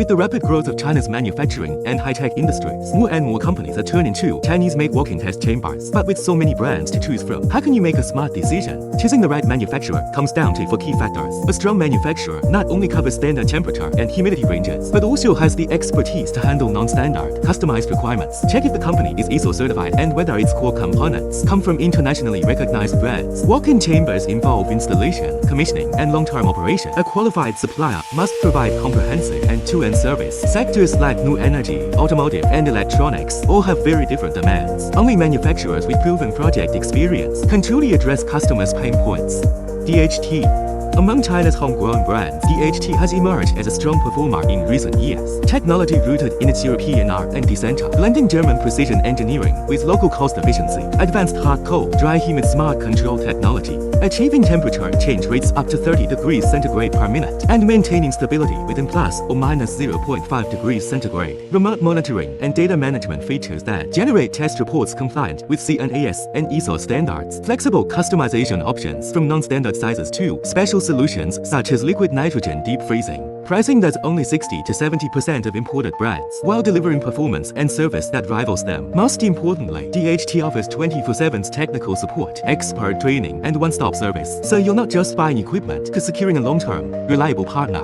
With the rapid growth of China's manufacturing and high-tech industries, more and more companies are turning to Chinese-made walk-in test chambers. But with so many brands to choose from, how can you make a smart decision? Choosing the right manufacturer comes down to 4 key factors. A strong manufacturer not only covers standard temperature and humidity ranges, but also has the expertise to handle non-standard, customized requirements. Check if the company is ISO certified and whether its core components come from internationally recognized brands. Walk-in chambers involve installation, commissioning, and long-term operation. A qualified supplier must provide comprehensive end-to-end service. Sectors like new energy, automotive, and electronics all have very different demands. Only manufacturers with proven project experience can truly address customers' pain points. DHT. Among China's homegrown brands, DHT has emerged as a strong performer in recent years. Technology rooted in its European R&D center, blending German precision engineering with local cost efficiency, advanced hard-cold, dry-humid smart control technology, achieving temperature change rates up to 30 degrees centigrade per minute, and maintaining stability within plus or minus 0.5 degrees centigrade. Remote monitoring and data management features that generate test reports compliant with CNAS and ISO standards. Flexible customization options from non-standard sizes to special solutions such as liquid nitrogen deep freezing. Pricing that's only 60 to 70% of imported brands, while delivering performance and service that rivals them. Most importantly, DHT offers 24/7 technical support, expert training, and one-stop service. So you're not just buying equipment, but securing a long-term, reliable partner.